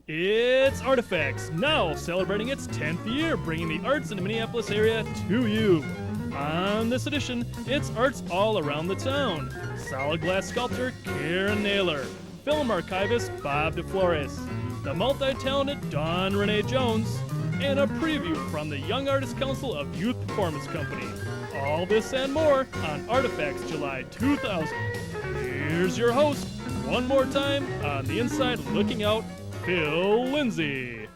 It's Artifacts, now celebrating its 10th year, bringing the arts in the Minneapolis area to you. On this edition, it's arts all around the town. Solid glass sculptor Karen Naylor, film archivist Bob DeFlores, the multi-talented Dawn Renee Jones, and a preview from the Young Artists Council of Youth Performance Company. All this and more on Artifacts July 2000. Here's your host, one more time on the inside looking out, Phill Lindsay.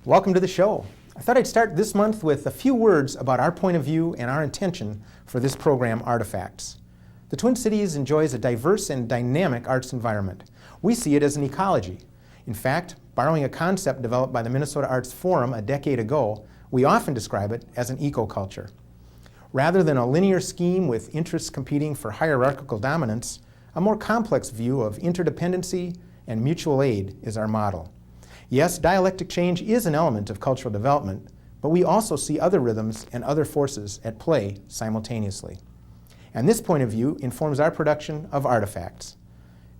Welcome to the show. I thought I'd start this month with a few words about our point of view and our intention for this program, Artifacts. The Twin Cities enjoys a diverse and dynamic arts environment. We see it as an ecology. In fact, borrowing a concept developed by the Minnesota Arts Forum a decade ago, we often describe it as an ecoculture. Rather than a linear scheme with interests competing for hierarchical dominance, a more complex view of interdependency and mutual aid is our model. Yes, dialectic change is an element of cultural development, but we also see other rhythms and other forces at play simultaneously. And this point of view informs our production of Artifacts.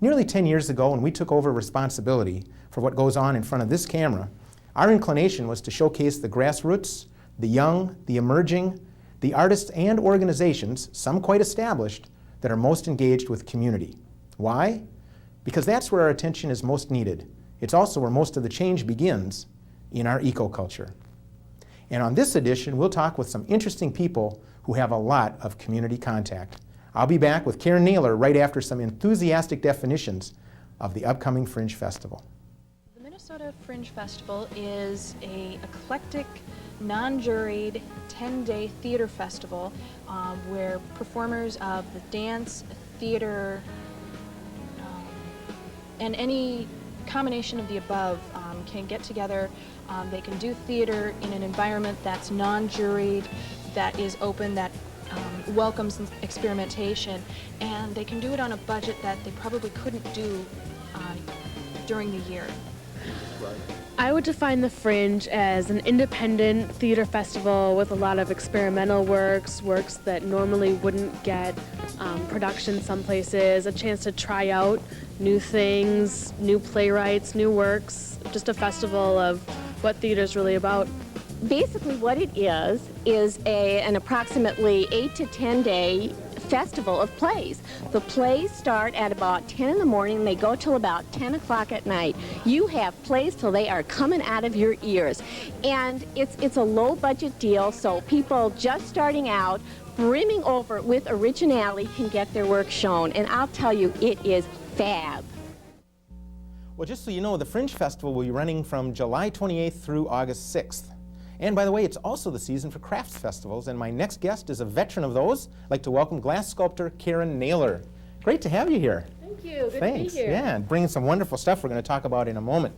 Nearly 10 years ago, when we took over responsibility for what goes on in front of this camera, our inclination was to showcase the grassroots, the young, the emerging, the artists and organizations, some quite established, that are most engaged with community. Why? Because that's where our attention is most needed. It's also where most of the change begins, in our ecoculture. And on this edition, we'll talk with some interesting people who have a lot of community contact. I'll be back with Karen Naylor right after some enthusiastic definitions of the upcoming Fringe Festival. The Minnesota Fringe Festival is an eclectic, non-juried, 10-day theater festival where performers of the dance, theater, and any combination of the above can get together. They can do theater in an environment that's non-juried, that is open, that welcomes experimentation, and they can do it on a budget that they probably couldn't do during the year. I would define the Fringe as an independent theater festival with a lot of experimental works that normally wouldn't get production some places, a chance to try out new things, new playwrights, new works, just a festival of what theater's really about. Basically what it is an approximately 8 to 10 day festival of plays. The plays start at about 10 in the morning, they go till about 10 o'clock at night. You have plays till they are coming out of your ears. And it's a low budget deal, so people just starting out, brimming over with originality, can get their work shown. And I'll tell you, it is fab. Well, just so you know, the Fringe Festival will be running from July 28th through August 6th. And by the way, it's also the season for crafts festivals, and my next guest is a veteran of those. I'd like to welcome glass sculptor Karen Naylor. Great to have you here. Thank you. Good Thanks. to be here. Yeah, and bringing some wonderful stuff we're going to talk about in a moment.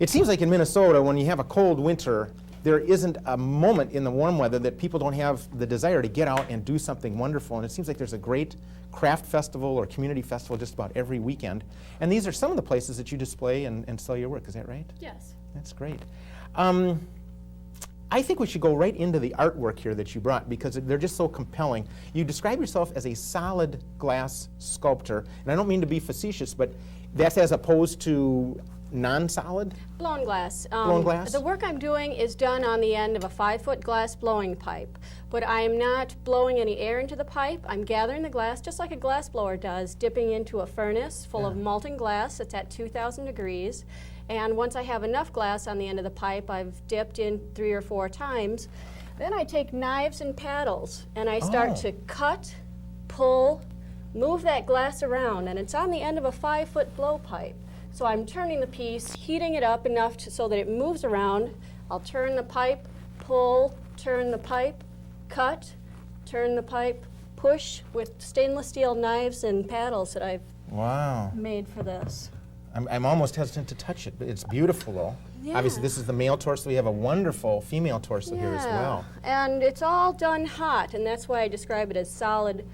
It seems like in Minnesota, when you have a cold winter, there isn't a moment in the warm weather that people don't have the desire to get out and do something wonderful. And it seems like there's a great craft festival or community festival just about every weekend. And these are some of the places that you display and sell your work. Is that right? Yes. That's great. I think we should go right into the artwork here that you brought because they're just so compelling. You describe yourself as a solid glass sculptor, and I don't mean to be facetious, but that's as opposed to non-solid? Blown glass. Blown glass? The work I'm doing is done on the end of a 5-foot glass blowing pipe, but I am not blowing any air into the pipe. I'm gathering the glass just like a glass blower does, dipping into a furnace full of molten glass that's at 2,000 degrees. And once I have enough glass on the end of the pipe, I've dipped in 3 or 4 times. Then I take knives and paddles and I start to cut, pull, move that glass around, and it's on the end of a 5-foot blowpipe. So I'm turning the piece, heating it up enough so that it moves around. I'll turn the pipe, pull, turn the pipe, cut, turn the pipe, push with stainless steel knives and paddles that I've made for this. I'm almost hesitant to touch it, but it's beautiful though. Yeah. Obviously this is the male torso. We have a wonderful female torso here as well. And it's all done hot, and that's why I describe it as solid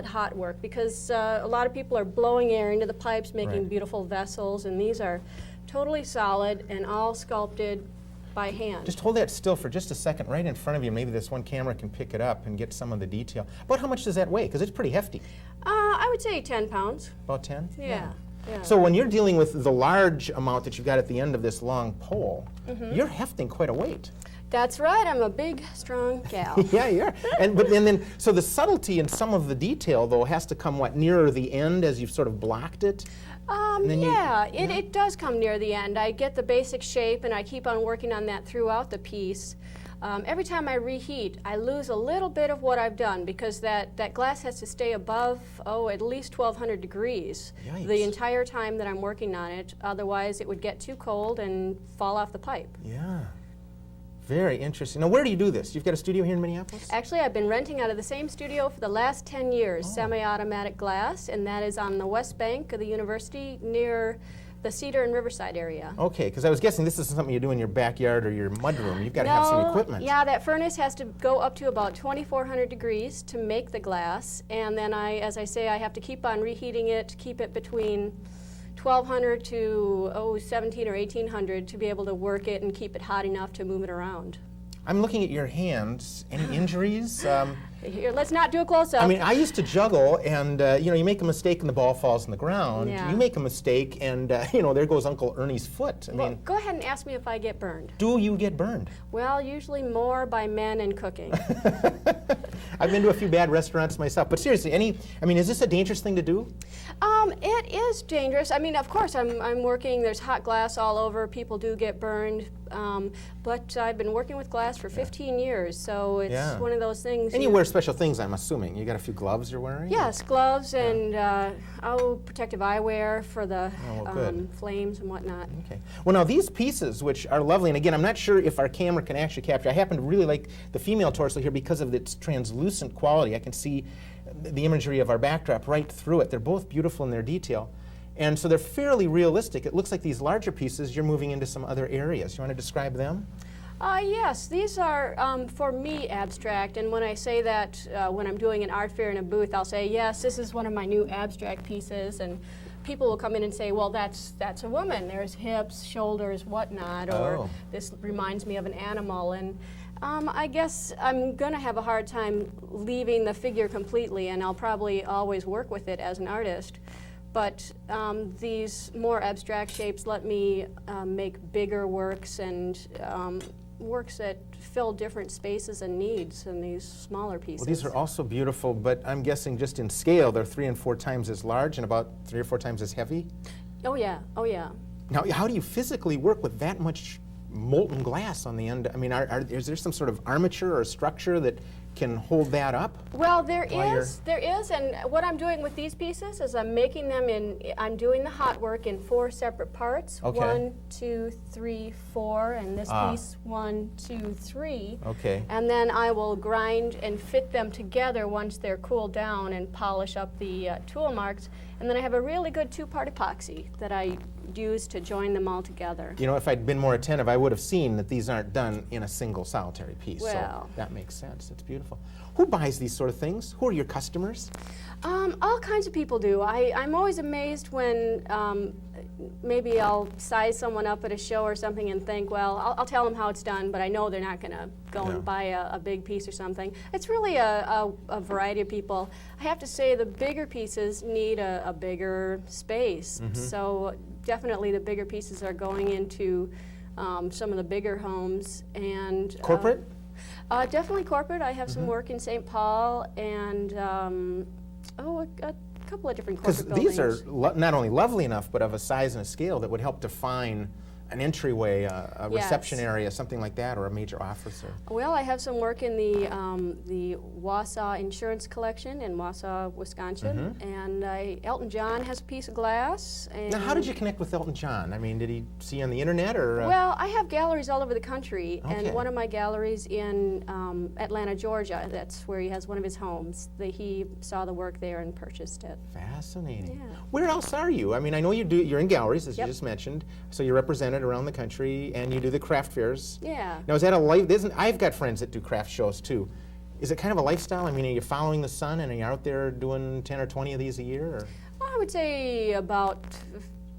hot work, because a lot of people are blowing air into the pipes, making beautiful vessels, and these are totally solid and all sculpted by hand. Just hold that still for just a second right in front of you. Maybe this one camera can pick it up and get some of the detail. About how much does that weigh? Because it's pretty hefty. I would say 10 pounds. About 10? Yeah. Yeah. So when you're dealing with the large amount that you've got at the end of this long pole, you're hefting quite a weight. That's right. I'm a big, strong gal. Yeah, you are. And then so the subtlety and some of the detail though has to come nearer the end as you've sort of blocked it. It does come near the end. I get the basic shape, and I keep on working on that throughout the piece. Every time I reheat, I lose a little bit of what I've done because that glass has to stay above, at least 1,200 degrees the entire time that I'm working on it. Otherwise, it would get too cold and fall off the pipe. Yeah. Very interesting. Now, where do you do this? You've got a studio here in Minneapolis? Actually, I've been renting out of the same studio for the last 10 years, semi-automatic glass, and that is on the west bank of the university near the Cedar and Riverside area. Okay, because I was guessing this isn't something you do in your backyard or your mudroom. You've got to have some equipment. Yeah, that furnace has to go up to about 2,400 degrees to make the glass, and then as I say, I have to keep on reheating it, keep it between 1,200 to 1,700 or 1,800 to be able to work it and keep it hot enough to move it around. I'm looking at your hands. Any injuries? Here, let's not do a close-up. I mean, I used to juggle, and you make a mistake and the ball falls on the ground. Yeah. You make a mistake, and there goes Uncle Ernie's foot. I mean, go ahead and ask me if I get burned. Do you get burned? Well, usually more by men and cooking. I've been to a few bad restaurants myself, but seriously, is this a dangerous thing to do? It is dangerous. I mean, of course, I'm working, there's hot glass all over, people do get burned, but I've been working with glass for 15 years, so it's one of those things. And you wear special things, I'm assuming. You got a few gloves you're wearing? Yes, gloves and protective eyewear for the flames and whatnot. Okay. Well, now these pieces, which are lovely, and again, I'm not sure if our camera can actually capture. I happen to really like the female torso here because of its translucent quality. I can see the imagery of our backdrop right through it. They're both beautiful in their detail. And so they're fairly realistic. It looks like these larger pieces, you're moving into some other areas. You want to describe them? Yes, these are, for me, abstract. And when I say that, when I'm doing an art fair in a booth, I'll say, yes, this is one of my new abstract pieces. And people will come in and say, well, that's a woman. There's hips, shoulders, whatnot. Or this reminds me of an animal. And I guess I'm going to have a hard time leaving the figure completely, and I'll probably always work with it as an artist. But these more abstract shapes let me make bigger works and works that fill different spaces and needs in these smaller pieces. Well, these are also beautiful, but I'm guessing just in scale, they're 3 and 4 times as large and about 3 or 4 times as heavy? Oh, yeah. Oh, yeah. Now, how do you physically work with that much molten glass on the end? I mean, is there some sort of armature or structure that can hold that up? Well, there is, and what I'm doing with these pieces is I'm making them I'm doing the hot work in 4 separate parts. Okay. 1, 2, 3, 4, and this piece 1, 2, 3. Okay. And then I will grind and fit them together once they're cooled down and polish up the tool marks. And then I have a really good 2-part epoxy that I use to join them all together. You know, if I'd been more attentive, I would have seen that these aren't done in a single solitary piece. Well. So that makes sense. It's beautiful. Who buys these sort of things? Who are your customers? All kinds of people do. I'm always amazed when maybe I'll size someone up at a show or something and think, well, I'll tell them how it's done, but I know they're not going to go and buy a big piece or something. It's really a variety of people. I have to say the bigger pieces need a bigger space. So definitely the bigger pieces are going into some of the bigger homes. And corporate? Definitely corporate. I have some work in St. Paul and a couple of different corporate buildings. Because these are not only lovely enough, but of a size and a scale that would help define an entryway, a reception area, something like that, or a major office. Well, I have some work in the Wausau Insurance Collection in Wausau, Wisconsin, and Elton John has a piece of glass. And now, how did you connect with Elton John? I mean, did he see you on the internet, or? Well, I have galleries all over the country, and one of my galleries in Atlanta, Georgia, that's where he has one of his homes. He saw the work there and purchased it. Fascinating. Yeah. Where else are you? I mean, I know you're in galleries, as you just mentioned, so you're represented around the country, and you do the craft fairs. Yeah. Now, is that I've got friends that do craft shows too. Is it kind of a lifestyle? I mean, are you following the sun, and are you out there doing 10 or 20 of these a year? Or? I would say about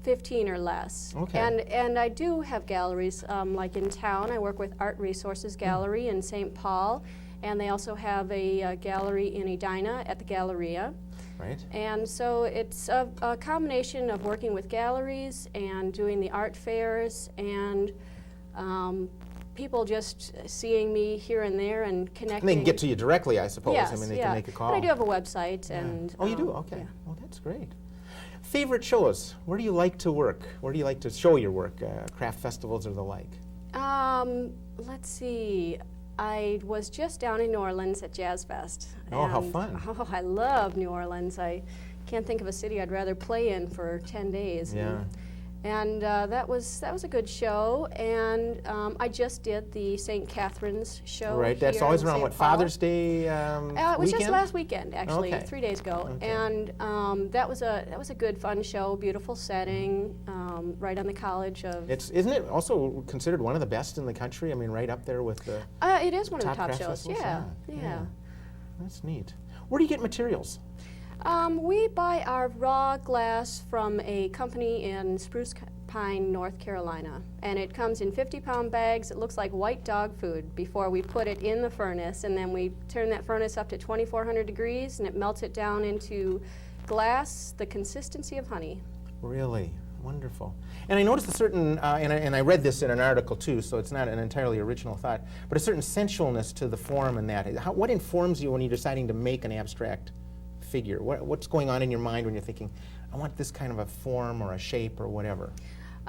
15 or less. Okay. And I do have galleries, like in town. I work with Art Resources Gallery in St. Paul, and they also have a gallery in Edina at the Galleria. Right. And so it's a combination of working with galleries and doing the art fairs and people just seeing me here and there and connecting. And they can get to you directly, I suppose. Yes, I mean, they yeah. can make a call. But I do have a website. Yeah. And Oh, you do? Okay. yeah. Well, that's great. Favorite shows? Where do you like to work? Where do you like to show your work? Craft festivals or the like? Let's see. I was just down in New Orleans at Jazz Fest. Oh, how and, fun. Oh, I love New Orleans. I can't think of a city I'd rather play in for 10 days. Yeah. And that was a good show. And I just did the St. Catherine's show. Right, that's here always in around, St. what, Paul. Father's Day It was weekend? just last weekend, actually, Okay. 3 days ago. Okay. And that was a good, fun show, beautiful setting, right on the college of... Isn't it also considered one of the best in the country? I mean, right up there with the it is one of the top craft shows, festivals? yeah. That's neat. Where do you get materials? We buy our raw glass from a company in Spruce Pine, North Carolina, and it comes in 50-pound bags. It looks like white dog food before we put it in the furnace, and then we turn that furnace up to 2,400 degrees, and it melts it down into glass the consistency of honey. Really? Wonderful. And I noticed a certain, and I read this in an article too, so it's not an entirely original thought, but a certain sensualness to the form and that. What informs you when you're deciding to make an abstract figure? What's going on in your mind when you're thinking, I want this kind of a form or a shape or whatever?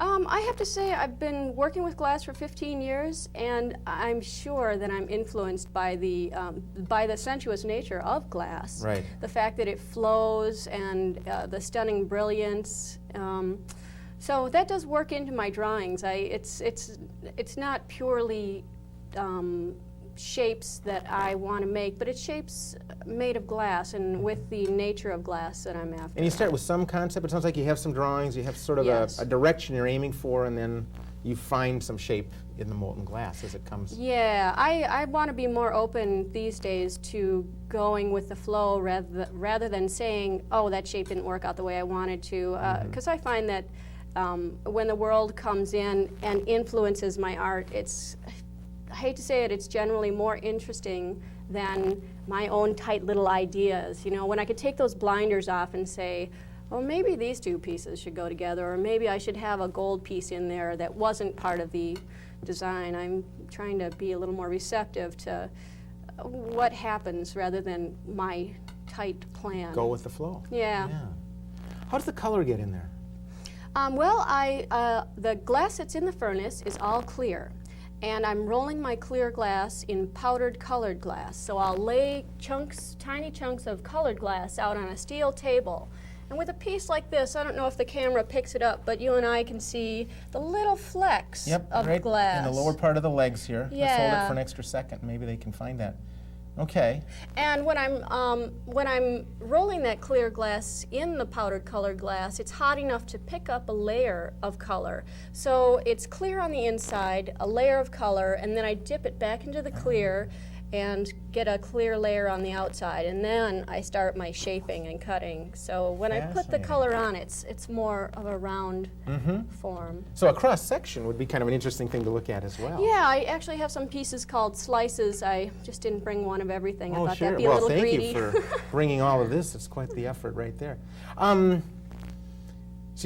I have to say I've been working with glass for 15 years, and I'm sure that I'm influenced by the sensuous nature of glass. Right. The fact that it flows and the stunning brilliance. So that does work into my drawings. It's not purely shapes that I want to make, but it's shapes made of glass and with the nature of glass that I'm after. And you start with some concept. It sounds like you have some drawings, you have sort of Yes. a direction you're aiming for, and then you find some shape in the molten glass as it comes. Yeah, I want to be more open these days to going with the flow rather than saying, oh, that shape didn't work out the way I wanted to. Because I find that when the world comes in and influences my art, I hate to say it, it's generally more interesting than my own tight little ideas. You know, when I could take those blinders off and say, well, maybe these two pieces should go together, or maybe I should have a gold piece in there that wasn't part of the design. I'm trying to be a little more receptive to what happens rather than my tight plan. Go with the flow. Yeah. How does the color get in there? Well, the glass that's in the furnace is all clear. And I'm rolling my clear glass in powdered colored glass. So I'll lay tiny chunks of colored glass out on a steel table. And with a piece like this, I don't know if the camera picks it up, but you and I can see the little flecks of right glass. in the lower part of the legs here. Yeah. Let's hold it for an extra second. Maybe they can find that. Okay. And when I'm rolling that clear glass in the powdered colored glass, it's hot enough to pick up a layer of color. So it's clear on the inside, a layer of color, and then I dip it back into the clear and get a clear layer on the outside, and then I start my shaping and cutting. So when I put the Fascinating. color on, it's more of a round form. So a cross section would be kind of an interesting thing to look at as well. Yeah, I actually have some pieces called slices. I just didn't bring one of everything. I Oh, thought sure. that'd be a Well, little thank greedy. you for bringing all of this. It's quite the effort right there. So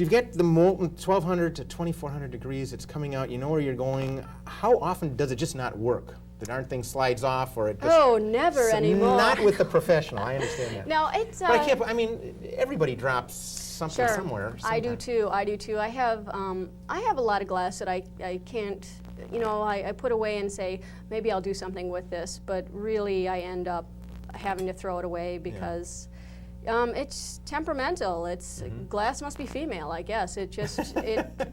you've got the molten 1,200 to 2,400 degrees. It's coming out. You know where you're going. How often does it just not work? That aren't things slides off, or it just... Oh, never So anymore. Not with the professional. I understand that. No, it's. But I can't. I mean, everybody drops something Sure. somewhere. I do sometime. too. I do too. I have a lot of glass that I can't. You know, I put away and say maybe I'll do something with this, but really I end up having to throw it away because. It's temperamental. It's glass must be female, I guess. It just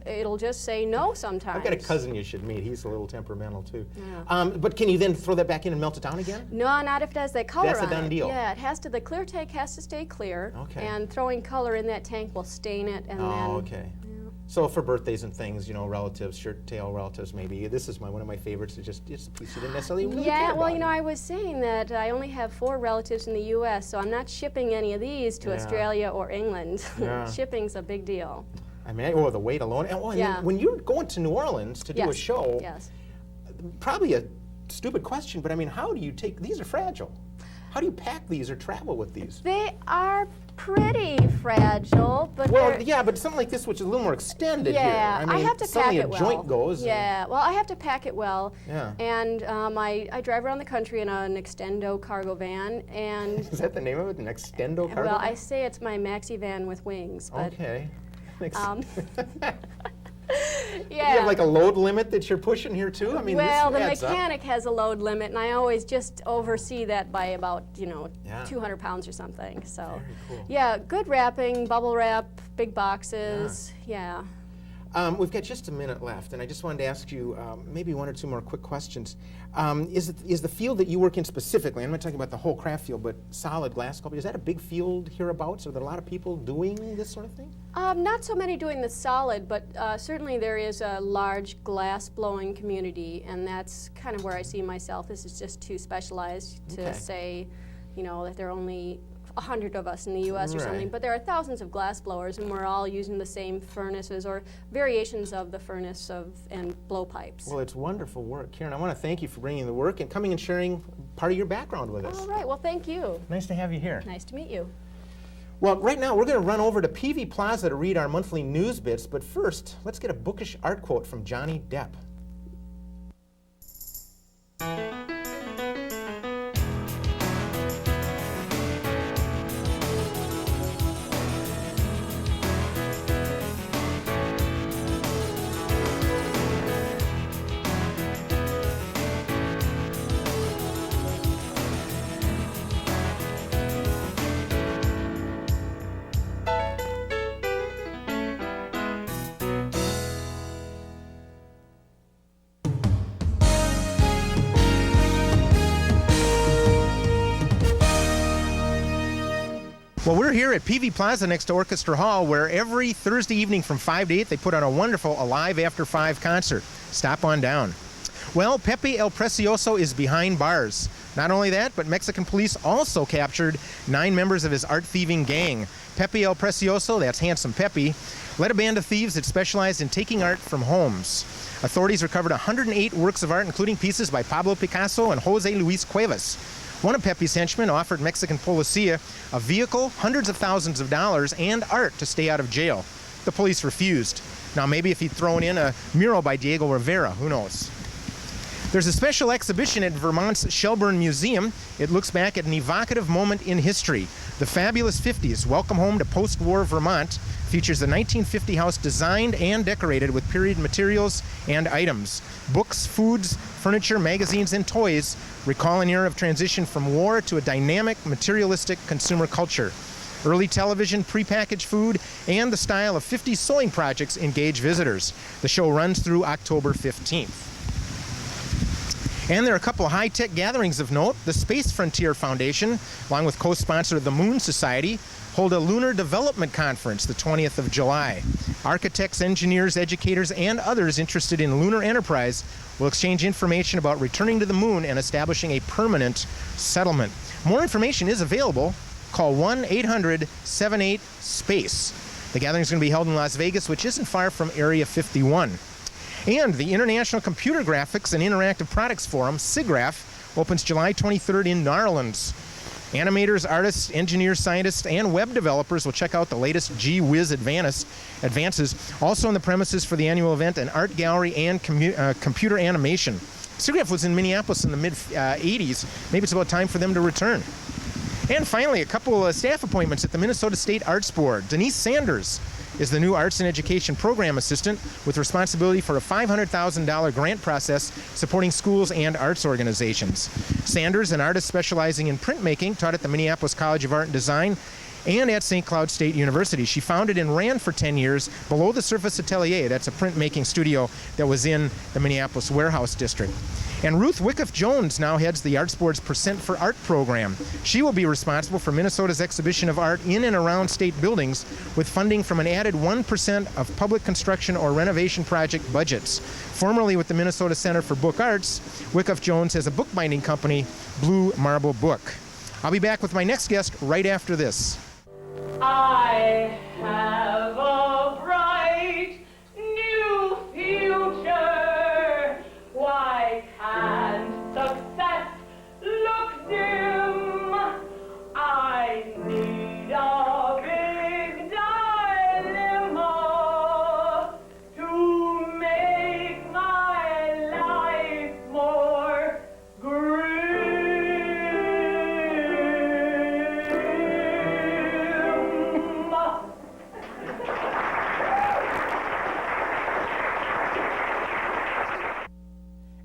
it'll just say no sometimes. I've got a cousin you should meet. He's a little temperamental too. Yeah. But can you then throw that back in and melt it down again? No, not if it has that color That's a on done it. deal. Yeah, it has to. The clear tank has to stay clear. Okay. And throwing color in that tank will stain it, and then. Oh, okay. So for birthdays and things, you know, relatives, shirt tail relatives, maybe. This is one of my favorites. It's a piece you didn't necessarily really Yeah, care well, about. you know, I was saying that I only have 4 relatives in the U.S., so I'm not shipping any of these to Yeah. Australia or England. Yeah. Shipping's a big deal. I mean, the weight alone. And Yeah. then when you're going to New Orleans to do a Yes. show, Yes. probably a stupid question, but I mean, how do you take, these are fragile. How do you pack these or travel with these? They are pretty fragile, but Well, they're, yeah, but something like this, which is a little more extended here. yeah, I mean, have to pack suddenly it a well. joint goes. Yeah, well, I have to pack it well. Yeah. And I drive around the country in an Extendo cargo van, and Is that the name of it, an Extendo cargo? well, I say it's my maxi van with wings, but Okay. yeah. You have like a load limit that you're pushing here too? I mean, Well, this the adds up. mechanic has a load limit, and I always just oversee that by about, Yeah. 200 pounds or something. So, Very cool. yeah, good wrapping, bubble wrap, big boxes, yeah. We've got just a minute left, and I just wanted to ask you maybe one or two more quick questions. Is the field that you work in specifically, I'm not talking about the whole craft field, but solid glass sculpture, is that a big field hereabouts? Are there a lot of people doing this sort of thing? Not so many doing the solid, but certainly there is a large glass blowing community, and that's kind of where I see myself. This is just too specialized to Okay. say, that there are only 100 of us in the U.S. or Right. something, but there are thousands of glass blowers, and we're all using the same furnaces or variations of the furnace and blowpipes. Well, it's wonderful work. Karen, I want to thank you for bringing the work and coming and sharing part of your background with us. All right, well, thank you. Nice to have you here. Nice to meet you. Well, right now we're going to run over to PV Plaza to read our monthly news bits, but first, let's get a bookish art quote from Johnny Depp. Well, we're here at PV Plaza next to Orchestra Hall, where every Thursday evening from 5 to 8, they put on a wonderful Alive After 5 concert. Stop on down. Well, Pepe El Precioso is behind bars. Not only that, but Mexican police also captured 9 members of his art-thieving gang. Pepe El Precioso, that's Handsome Pepe, led a band of thieves that specialized in taking art from homes. Authorities recovered 108 works of art, including pieces by Pablo Picasso and Jose Luis Cuevas. One of Pepe's henchmen offered Mexican policia a vehicle, hundreds of thousands of dollars, and art to stay out of jail. The police refused. Now, maybe if he'd thrown in a mural by Diego Rivera, who knows? There's a special exhibition at Vermont's Shelburne Museum. It looks back at an evocative moment in history. The Fabulous 50s, Welcome Home to Post-War Vermont, features a 1950 house designed and decorated with period materials and items. Books, foods, furniture, magazines, and toys recall an era of transition from war to a dynamic, materialistic consumer culture. Early television, prepackaged food, and the style of 50s sewing projects engage visitors. The show runs through October 15th. And there are a couple of high-tech gatherings of note. The Space Frontier Foundation, along with co-sponsor the Moon Society, hold a Lunar Development Conference the 20th of July. Architects, engineers, educators, and others interested in lunar enterprise will exchange information about returning to the moon and establishing a permanent settlement. More information is available. Call 1-800-78-SPACE. The gathering is going to be held in Las Vegas, which isn't far from Area 51. And the International Computer Graphics and Interactive Products Forum, SIGGRAPH, opens July 23rd in New Orleans. Animators, artists, engineers, scientists, and web developers will check out the latest gee-whiz advances. Also on the premises for the annual event, an art gallery and computer animation. SIGGRAPH was in Minneapolis in the mid-'80s. Maybe it's about time for them to return. And finally, a couple of staff appointments at the Minnesota State Arts Board. Denise Sanders is the new Arts and Education Program Assistant with responsibility for a $500,000 grant process supporting schools and arts organizations. Sanders, an artist specializing in printmaking, taught at the Minneapolis College of Art and Design and at St. Cloud State University. She founded and ran for 10 years Below the Surface Atelier. That's a printmaking studio that was in the Minneapolis Warehouse District. And Ruth Wyckoff-Jones now heads the Arts Board's Percent for Art program. She will be responsible for Minnesota's exhibition of art in and around state buildings with funding from an added 1% of public construction or renovation project budgets. Formerly with the Minnesota Center for Book Arts, Wyckoff-Jones has a bookbinding company, Blue Marble Book. I'll be back with my next guest right after this. I have a bright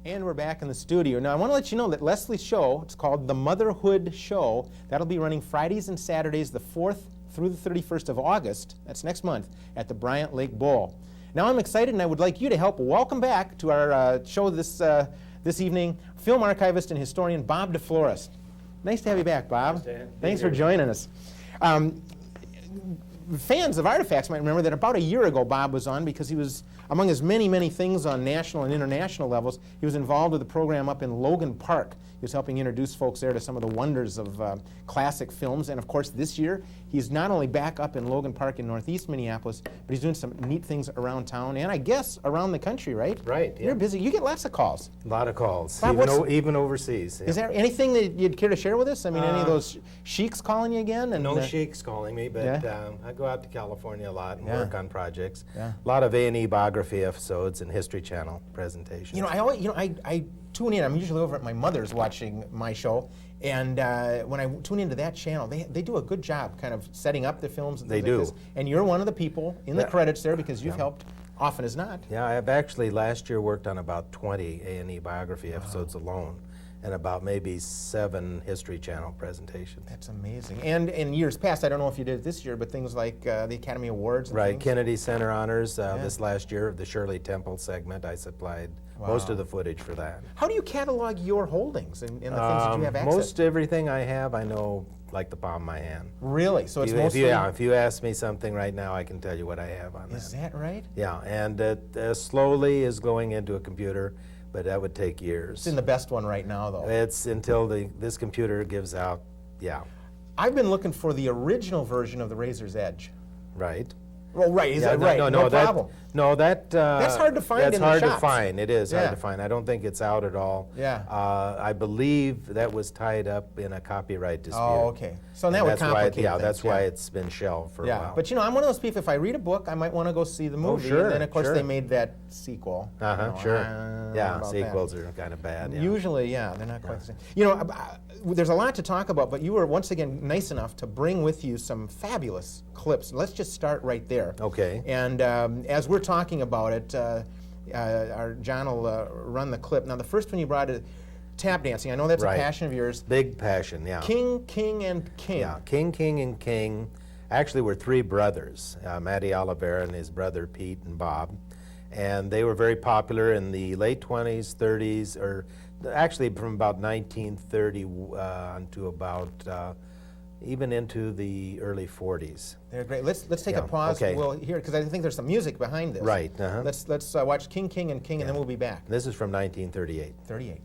And we're back in the studio. Now, I want to let you know that Leslie's show, it's called The Motherhood Show. That'll be running Fridays and Saturdays, the 4th through the 31st of August, that's next month, at the Bryant Lake Bowl. Now, I'm excited, and I would like you to help welcome back to our show this evening, film archivist and historian Bob DeFlores. Nice to have you back, Bob. Thanks for joining us. Fans of Artifacts might remember that about a year ago Bob was on because he was, among his many, many things on national and international levels, he was involved with a program up in Logan Park. He was helping introduce folks there to some of the wonders of classic films. And of course, this year, he's not only back up in Logan Park in northeast Minneapolis, but he's doing some neat things around town and I guess around the country, right? Right, yeah. You're busy. You get lots of calls. A lot of calls, Bob, even overseas. Yeah. Is there anything that you'd care to share with us? I mean, any of those sheiks calling you again? And, no sheiks calling me, but yeah? I go out to California a lot and Yeah. work on projects. Yeah. A lot of A&E biography episodes and History Channel presentations. You know, I tune in. I'm usually over at my mother's watching my show, and when I tune into that channel, they do a good job kind of setting up the films and things They do. like this. And you're one of the people in the Yeah. credits there because you've helped often as not. Yeah, I have actually last year worked on about 20 A&E biography episodes alone, and about maybe 7 History Channel presentations. That's amazing. And in years past, I don't know if you did it this year, but things like the Academy Awards and Right, things. Kennedy Center honors this last year, the Shirley Temple segment, I supplied most of the footage for that. How do you catalog your holdings and the things that you have access Most to? everything I have, I know like the palm of my hand. Really? So it's If mostly... if you ask me something right now, I can tell you what I have on Is that. that right? Yeah, and it slowly is going into a computer, but that would take It's years. in the best one right now, though. It's until this computer gives out, I've been looking for the original version of the Razor's Edge. right. Well, right, is that no, right? No, problem. That's hard to find That's in the hard to shops. find. It is Yeah. hard to find. I don't think it's out at all. Yeah. I believe that was tied up in a copyright dispute. Oh, okay. So that And would that's why, complicate yeah, things, that's yeah. why it's been shelved for a Yeah, while. but you know, I'm one of those people, if I read a book, I might want to go see the movie. sure, And then, of course, sure. they made that sequel. Sure. Yeah, sequels are kind of bad. Yeah. Usually, yeah, they're not quite the same. You know, there's a lot to talk about, but you were once again nice enough to bring with you some fabulous clips. Let's just start right there. Okay. And as we're talking about it, our John will run the clip. Now, the first one you brought is tap dancing. I know that's Right. a passion of yours. Big passion, yeah. King, and King. Yeah, King, and King actually were 3 brothers, Matty Oliveira and his brother Pete and Bob. And they were very popular in the late 20s, 30s, or actually from about 1930 to about even into the early 40s. They're great. Let's take a Yeah, pause. okay. We'll hear because I think there's some music behind this. Right, uh-huh. Let's watch King, and King, and then we'll be back. This is from 1938. 38.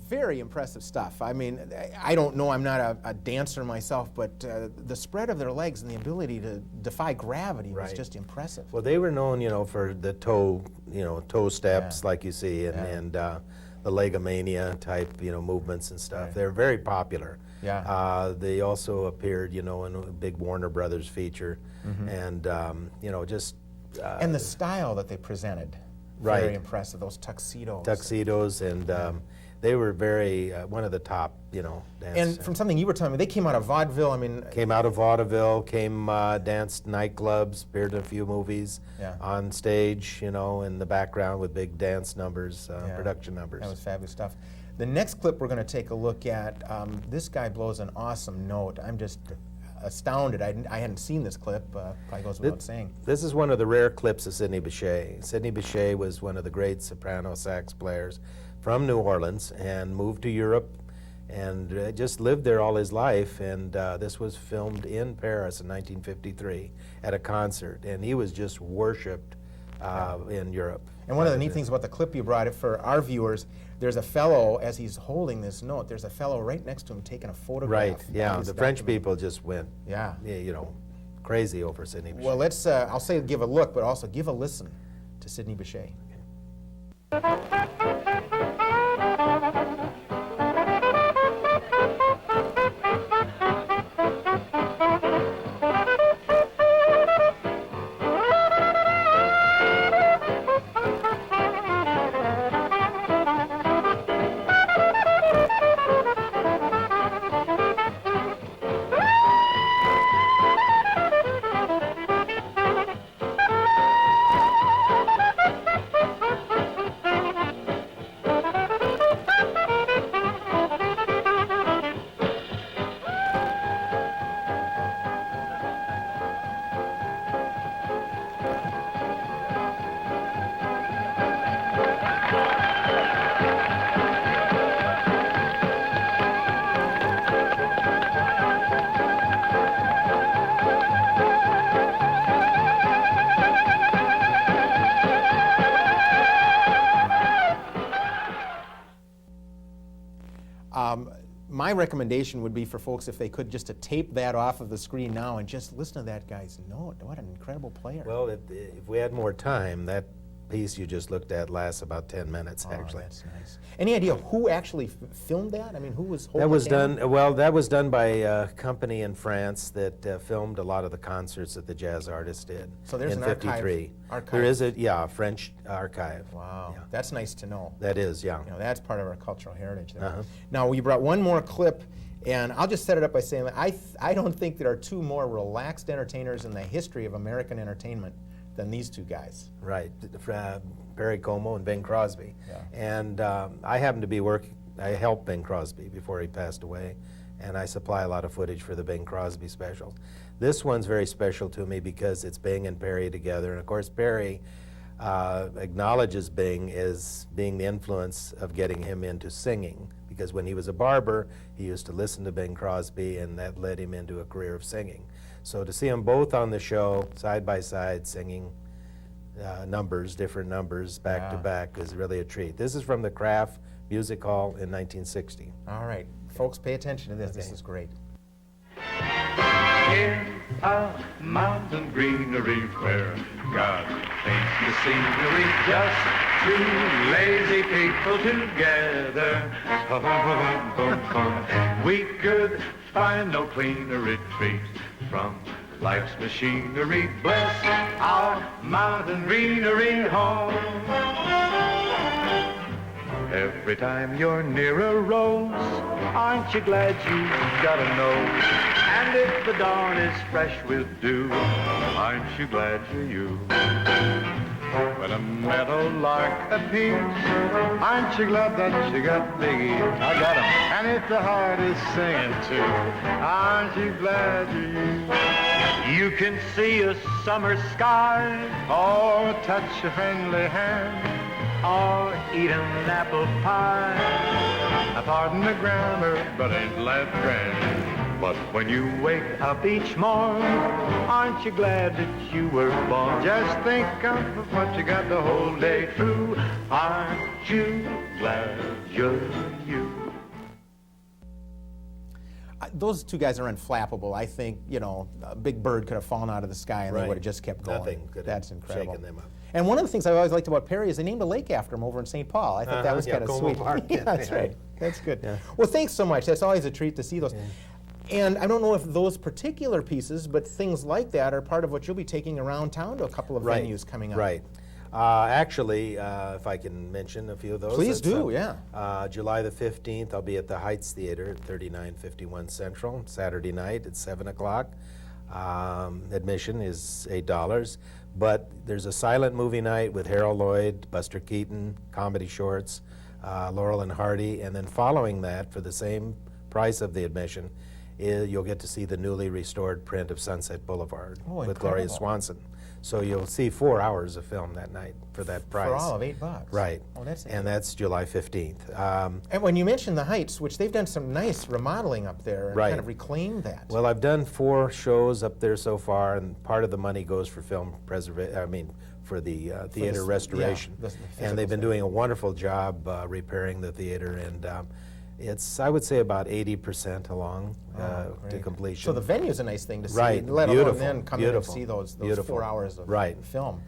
Very impressive stuff. I mean, I don't know, I'm not a dancer myself, but the spread of their legs and the ability to defy gravity was Right. just impressive. Well, they were known, for the toe steps like you see, and the legomania type, movements and stuff. Right. They're very popular. Yeah. They also appeared, in a big Warner Brothers feature, and just And the style that they presented, Right. very impressive. Those tuxedos. tuxedos, and they were very one of the top, dance. And from something you were telling me, they came out of vaudeville. I mean, Came out of vaudeville, danced nightclubs, appeared in a few movies, Yeah. on stage, in the background with big dance numbers, yeah, production numbers. That was fabulous stuff. The next clip we're going to take a look at, this guy blows an awesome note. I'm just astounded. I hadn't seen this clip, probably goes without saying. This is one of the rare clips of Sidney Bechet. Sidney Bechet was one of the great soprano sax players from New Orleans and moved to Europe and just lived there all his life. And this was filmed in Paris in 1953 at a concert, and he was just worshipped in Europe. And one of the neat things about the clip you brought, it for our viewers, there's a fellow, as he's holding this note, there's a fellow right next to him taking a photograph. Right, yeah, of his the French document. people just went, Yeah. you know, crazy over Sidney Bechet. Well, let's, I'll say give a look, but also give a listen to Sidney Bechet. My recommendation would be for folks, if they could, just to tape that off of the screen now and just listen to that guy's note. What an incredible player. Well, if we had more time, that piece you just looked at lasts about 10 minutes, actually. That's nice. Any idea who actually filmed that? I mean, who was holding That was the camera? done, well, that was done by a company in France that filmed a lot of the concerts that the jazz artist did So there's in an archive- 53. archive. There is a French archive. Wow, Yeah. that's nice to know. That is, yeah. You know, that's part of our cultural heritage there. Uh-huh. Now, you brought one more clip, and I'll just set it up by saying that I don't think there are two more relaxed entertainers in the history of American entertainment than these two guys. Right, Perry Como and Bing Crosby. Yeah. And I happened to be I helped Bing Crosby before he passed away, and I supply a lot of footage for the Bing Crosby specials. This one's very special to me because it's Bing and Perry together, and of course Perry acknowledges Bing as being the influence of getting him into singing, because when he was a barber, he used to listen to Bing Crosby, and that led him into a career of singing. So to see them both on the show, side by side, singing different numbers, back to back, is really a treat. This is from the Kraft Music Hall in 1960. All right, folks, pay attention to this. This is great. In a mountain greenery where God paints the scenery, just two lazy people together. We could find no cleaner retreat from life's machinery. Bless our mountain greenery home. Every time you're near a rose, aren't you glad you got a nose? And if the dawn is fresh with dew, aren't you glad you're you? When a meadowlark appears, aren't you glad that you got big ears? I got 'em. And if the heart is singing too, aren't you glad you're you? You can see a summer sky, or touch a friendly hand, or eat an apple pie. Pardon the grammar, but ain't that grand. But when you wake up each morn, aren't you glad that you were born? Just think of what you got the whole day through. Aren't you glad you're you? Those two guys are unflappable. I think, you know, a big bird could have fallen out of the sky and they Right. would have just kept going. Nothing could have That's incredible. shaken them up. And one of the things I've always liked about Perry is they named a lake after him over in St. Paul. I thought that was yeah, kind of Como sweet. Park, Yeah, yeah. that's right. That's good. Yeah. Well, thanks so much. That's always a treat to see those. And I don't know if those particular pieces, but things like that are part of what you'll be taking around town to a couple of Right. venues coming up. Right. Actually, if I can mention a few of those. Please that's, do, yeah. July the 15th, I'll be at the Heights Theater at 3951 Central, Saturday night at 7 o'clock. Admission is $8, but there's a silent movie night with Harold Lloyd, Buster Keaton, comedy shorts, Laurel and Hardy, and then following that, for the same price of the admission, you'll get to see the newly restored print of Sunset Boulevard Oh, with Gloria incredible. Swanson. So you'll see 4 hours of film that night for that price. For all of $8. Right. Oh, that's and that's July 15th. And when you mentioned the Heights, which they've done some nice remodeling up there and Right. kind of reclaimed that. Well, I've done 4 shows up there so far, and part of the money goes for film preservation. I mean, for the theater restoration. the and they've been physical doing a wonderful job repairing the theater, and it's, I would say, about 80% along to Great. completion. So the venue's a nice thing to see, Right, let beautiful, alone then come in and beautiful, see those beautiful. 4 hours of Right. film.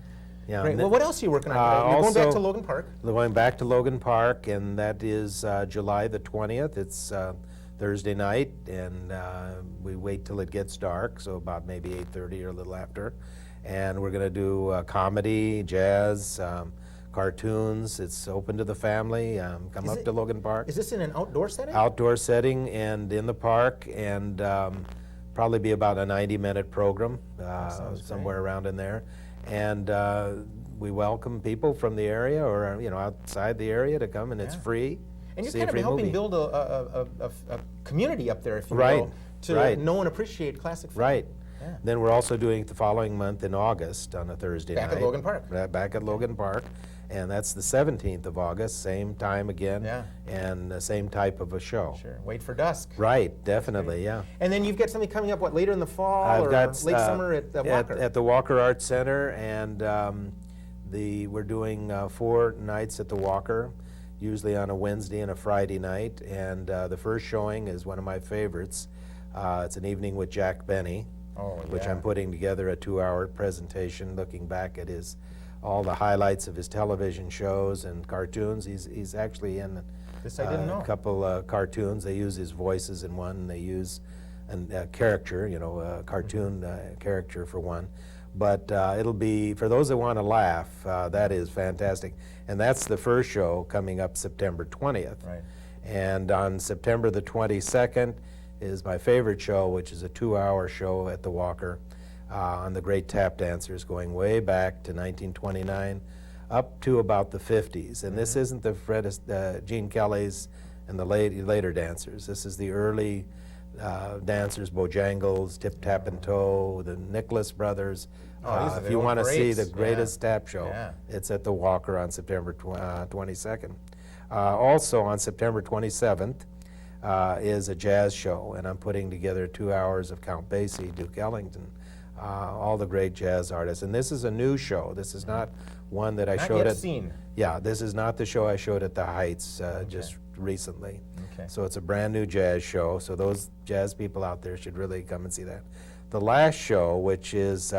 Yeah, Great. and Well, what else are you working on today? You're going back to Logan Park. Going back to Logan Park, and that is July the 20th. It's Thursday night, and we wait till it gets dark, so about maybe 8:30 or a little after. And we're going to do comedy, jazz, cartoons. It's open to the family. Come up to Logan Park. Is this in an outdoor setting? Outdoor setting and in the park, and probably be about a 90-minute program, sounds somewhere around in there. And we welcome people from the area or outside the area to come, and it's free. And you're See a kind of free helping movie. build a community up there, if you Right, will, to right. know and appreciate classic film. Right. Yeah. Then we're also doing it the following month in August on a Thursday night. Back at Logan Park. Back at Logan Park. And that's the 17th of August, same time again, Yeah. and the same type of a show. Sure. Wait for dusk. Right, definitely, yeah. And then you've got something coming up, what, later in the fall I've or got late summer at the Walker? At the Walker Arts Center, and we're doing 4 nights at the Walker, usually on a Wednesday and a Friday night. And the first showing is one of my favorites. It's an evening with Jack Benny, which I'm putting together a 2-hour presentation looking back at all the highlights of his television shows and cartoons. He's actually in This I didn't know. a couple cartoons. They use his voices in one. They use a character, a cartoon character for one. But it'll be, for those that want to laugh, that is fantastic. And that's the first show coming up September 20th. Right. And on September the 22nd is my favorite show, which is a 2-hour show at the Walker on the great tap dancers going way back to 1929 up to about the 50s. And this isn't the Gene Kelly's and the later dancers. This is the early dancers, Bojangles, Tip Tap and Toe, the Nicholas Brothers. these are If the you old want to see greats. the greatest tap show, Yeah. it's at the Walker on September 22nd. Also on September 27th is a jazz show, and I'm putting together 2 hours of Count Basie, Duke Ellington, all the great jazz artists. And this is a new show. This is not one that I Not showed yet at. seen. Yeah, this is not the show I showed at the Heights just recently. Okay. So it's a brand new jazz show. So those jazz people out there should really come and see that. The last show, which is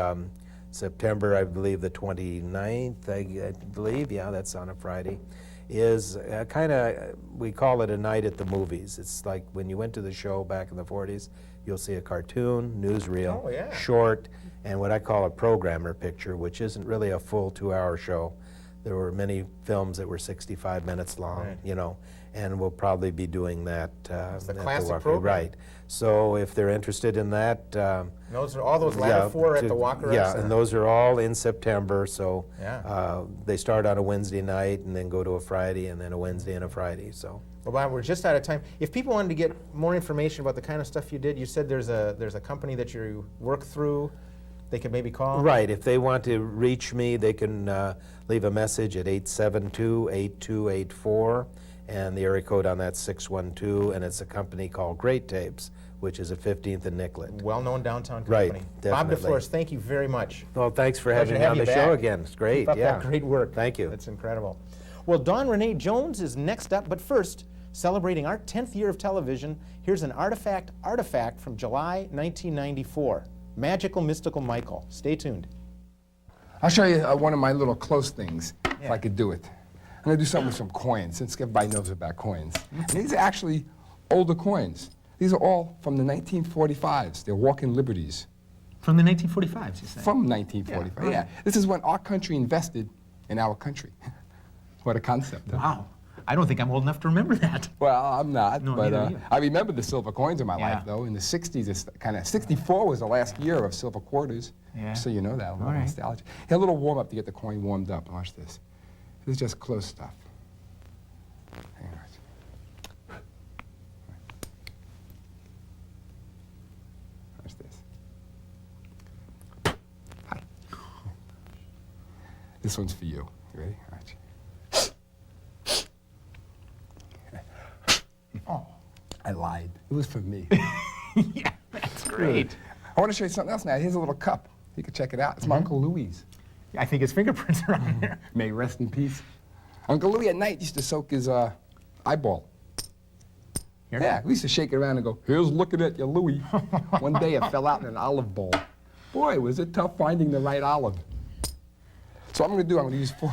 September, I believe, the 29th, I believe, yeah, that's on a Friday, is we call it a night at the movies. It's like when you went to the show back in the 40s, you'll see a cartoon, newsreel, short, and what I call a programmer picture, which isn't really a full 2-hour show. There were many films that were 65 minutes long, and we'll probably be doing that. It's the at classic Walker. program. Right. So if they're interested in that. Those are all those latter 4 at the Walker Arts Yeah, Center. and those are all in September, so Yeah. they start on a Wednesday night and then go to a Friday and then a Wednesday and a Friday, so. Well, Bob, we're just out of time. If people wanted to get more information about the kind of stuff you did, you said there's a company that you work through. They could maybe call. Right. If they want to reach me, they can leave a message at 872-8284, and the area code on that's 612, and it's a company called Great Tapes, which is at 15th and Nicollet. Well-known downtown Right, company. definitely. Bob DeFlores, thank you very much. Well, thanks for Pleasure having to me have on you the show back. again. It's great. Keep up yeah. that great work. Thank you. That's incredible. Well, Dawn Renee Jones is next up, but first, celebrating our 10th year of television, here's an artifact from July 1994. Magical Mystical Michael. Stay tuned. I'll show you one of my little close things, if I could do it. I'm going to do something with some coins, since everybody knows about coins. And these are actually older coins. These are all from the 1945s. They're walking liberties. From the 1945s, you say? From 1945, yeah. This is when our country invested in our country. What a concept. Huh? Wow. I don't think I'm old enough to remember that. Well, I'm not, No, but neither are you. I remember the silver coins in my Yeah. life, though. In the 60s, it's kind of, 64 was the last year of silver quarters. Yeah. So you know that, a little All right. nostalgia. Hey, a little warm-up to get the coin warmed up. Watch this. This is just close stuff. Hang on. This one's for you. You ready? All right. Oh, I lied. It was for me. Yeah, that's great. I want to show you something else now. Here's a little cup. You can check it out. It's my Uncle Louis. I think his fingerprints are on there. May he rest in peace. Uncle Louis at night used to soak his eyeball. Here? Yeah, we used to shake it around and go, here's looking at you, Louis. One day it fell out in an olive bowl. Boy, was it tough finding the right olive. So what I'm going to do, I'm going to use 4.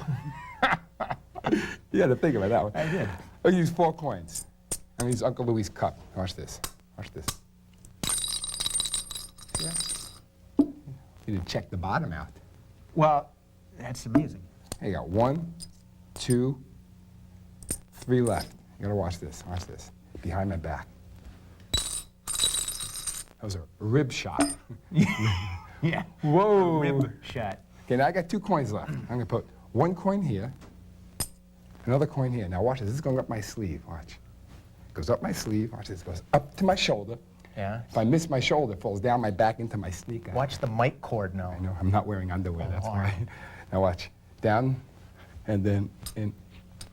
You had to think about that one. I did. I'm going to use 4 coins. I'm going to use Uncle Louis' cup. Watch this. Watch this. Yeah. You didn't check the bottom out. Well, that's amazing. Hey, you got 1, 2, 3 left. You gotta watch this. Watch this. Behind my back. That was a rib shot. Yeah. Whoa. Rib shot. Okay, now I got 2 coins left. I'm gonna put 1 coin here, another coin here. Now watch this. This is going up my sleeve. Watch. Goes up my sleeve. Watch this. Goes up to my shoulder. Yeah. If I miss my shoulder, it falls down my back into my sneaker. Watch the mic cord now. I know. I'm not wearing underwear. That's all why. right. Now watch. Down, and then in.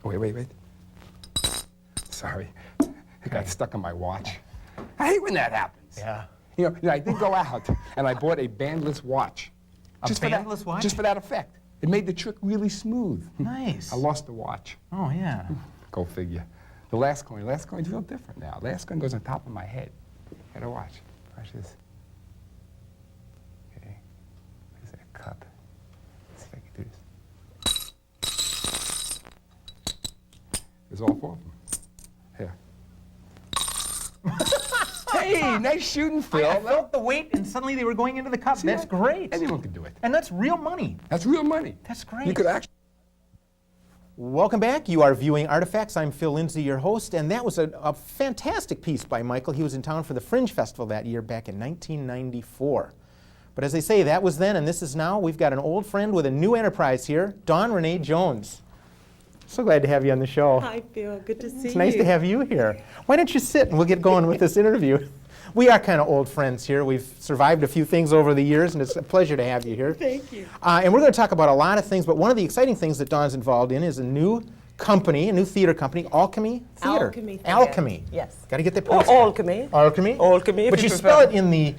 Oh, wait. Sorry. It got stuck on my watch. I hate when that happens. Yeah. You know, I did go out and I bought a bandless watch. A Just for that- bandless watch? Just for that effect. It made the trick really smooth. Nice. I lost the watch. Oh, yeah. Go figure. The last coin's real different now. Last coin goes on top of my head. Gotta watch. Watch this. Okay. Where's that cup? Let's see if I can do this. There's all 4 of them. Here. Hey, nice shooting, Phil. I felt the weight, and suddenly they were going into the cup. See That's that? great. Anyone can do it. And that's real money. That's real money. That's great. You could actually. Welcome back. You are viewing Artifacts. I'm Phill Lindsay, your host, and that was a fantastic piece by Michael. He was in town for the Fringe Festival that year back in 1994. But as they say, that was then and this is now. We've got an old friend with a new enterprise here, Dawn Renee Jones. So glad to have you on the show. Hi, Phil. Good to see you. It's nice to have you here. Why don't you sit and we'll get going with this interview. We are kind of old friends here. We've survived a few things over the years, and it's a pleasure to have you here. Thank you. And we're going to talk about a lot of things, but one of the exciting things that Dawn's involved in is a new company, a new theater company, Alchemy Theater. Alchemy Theater. Alchemy. Yes. Got to get that Or pronounced. Alchemy. Alchemy? Alchemy, if But you you spell prefer. it in the